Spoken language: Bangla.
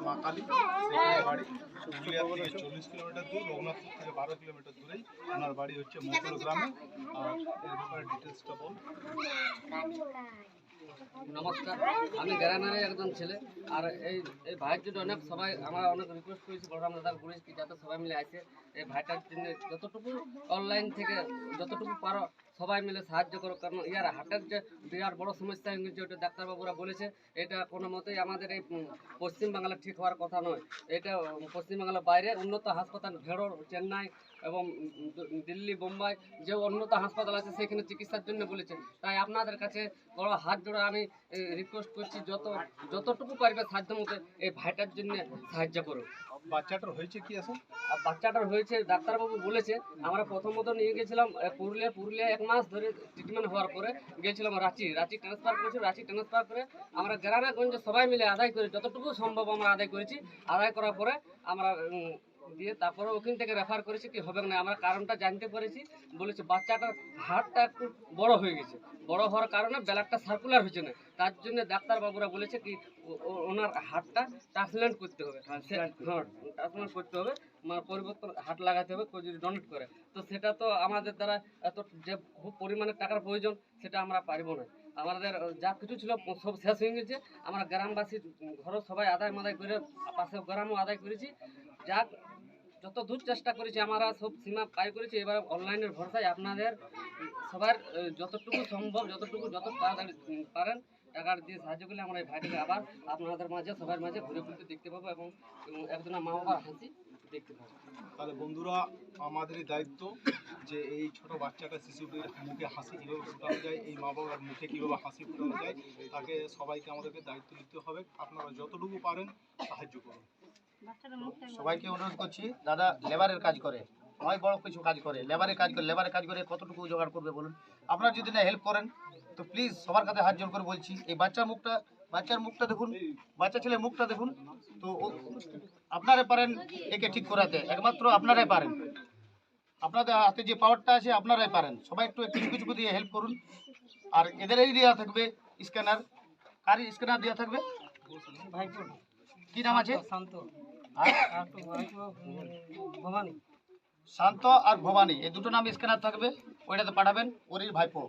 মা কালী, সেখানে বাড়ি। পুরুলিয়া থেকে 40 কিলোমিটার দূর, রঘুনাথপুর থেকে 12 কিলোমিটার দূরেই ওনার বাড়ি হচ্ছে মৌকুল গ্রামে। আর এর ব্যাপারে ডিটেলসটা বল। নমস্কার, আমি গ্রামের একজন ছেলে। আর এই ভাইয়ের জন্য অনেক সবাই আমরা অনেক রিকোয়েস্ট করেছি, বলরাম দাদা করেছি যাতে সবাই মিলে আসে এই ভাইটার জন্য যতটুকু অনলাইন থেকে যতটুকু পারো সবাই মিলে সাহায্য করো। কারণ ইয়ার হার্টের যে বিরাট বড় সমস্যা হয়ে গেছে, ওটা ডাক্তারবাবুরা বলেছে এটা কোনো মতেই আমাদের এই পশ্চিমবাংলা ঠিক হওয়ার কথা নয়। এটা পশ্চিমবাংলার বাইরে উন্নত হাসপাতাল ভেড়োর, চেন্নাই এবং দিল্লি, বোম্বাই যে উন্নত হাসপাতাল আছে সেখানে চিকিৎসার জন্য বলেছে। তাই আপনাদের কাছে বড় হাত জোড়া আমি রিকোয়েস্ট করছি, যতটুকু পারবে সাহায্য মতো এই ভাইটার জন্য সাহায্য করুন। বাচ্চাটার হয়েছে কি আছে? আর বাচ্চাটার হয়েছে ডাক্তারবাবু বলেছে, আমরা প্রথমত নিয়ে গেছিলাম পুরুলিয়া 1 মাস ধরে ট্রিটমেন্ট হওয়ার পরে গিয়েছিলাম রাঁচি ট্রান্সফার করেছি। রাঁচি ট্রান্সফার করে আমরা গ্রামে গঞ্জে সবাই মিলে আদায় করি, যতটুকু সম্ভব আমরা আদায় করেছি। আদায় করার পরে আমরা দিয়ে তারপরে ওখান থেকে রেফার করেছি কি হবে না, আমরা কারণটা জানতে পেরেছি। বলেছে বাচ্চাটার হার্টটা একটু বড় হয়ে গেছে, বড় হওয়ার কারণে ব্লাডটা সার্কুলার হচ্ছে না। তার জন্য ডাক্তারবাবুরা বলেছে কি ওনার হার্টটা ট্রান্সপ্ল্যান্ট করতে হবে। হ্যাঁ, ট্রান্সপ্ল্যান্ট করতে হবে, মানে পরিবর্তন হার্ট লাগাতে হবে কেউ যদি ডোনেট করে। তো সেটা তো আমাদের দ্বারা এত যে খুব পরিমাণে টাকার প্রয়োজন সেটা আমরা পারবো না। আমাদের যা কিছু ছিল সব শেষ হয়ে গেছে। আমরা গ্রামবাসী ঘরে সবাই আদায় মাদায় করে পাশে গ্রামও আদায় করেছি। যা যত দূর চেষ্টা করেছি আমরা সব সীমা পাই করেছি। এবার অনলাইনের ভরসায় আপনাদের সবার যতটুকু সম্ভব যত তাড়াতাড়ি পারেন টাকার দিয়ে সাহায্য করলে আমরা এই ভাইটাকে আবার আপনাদের মাঝে সবার মাঝে ঘুরে ঘুরতে দেখতে পাবো এবং একজন মা বাবার হাসি দেখতে পাবো। তাহলে বন্ধুরা, আমাদেরই দায়িত্ব যে এই ছোট বাচ্চাটা শিশুটির মুখে হাসি কীভাবে ফোটানো যায়, এই মা বাবার মুখে কীভাবে হাসি ফোটানো যায়, তাকে সবাইকে আমাদেরকে দায়িত্ব নিতে হবে। আপনারা যতটুকু পারেন সাহায্য করুন। সবাইকে অনুরোধ করছি, দাদা লেবারের কাজ করে, অনেক বড় কিছু কাজ করে, লেবারের কাজ করে কতটুকু জোগাড় করবে বলুন? আপনারা যদি না হেল্প করেন তো প্লিজ সবার কাছে হাত জোর করে বলছি, এই বাচ্চার মুখটা দেখুন, বাচ্চা ছেলের মুখটা দেখুন। তো আপনারা পারেন একে ঠিক করাতে, একমাত্র আপনারাই পারেন। আপনাদের হাতে যে পাওয়ারটা আছে আপনারাই পারেন। সবাই একটু কিছু দিয়ে হেল্প করুন। আর এদেরই দেওয়া থাকবে স্ক্যানার। কারই স্ক্যানার দেওয়া থাকবে? কি নাম আছে? শান্ত আর ভবানী, এই দুটো নাম স্ক্যানার থাকবে, ওইটাতে পাঠাবেন। ওরই ভাইপো।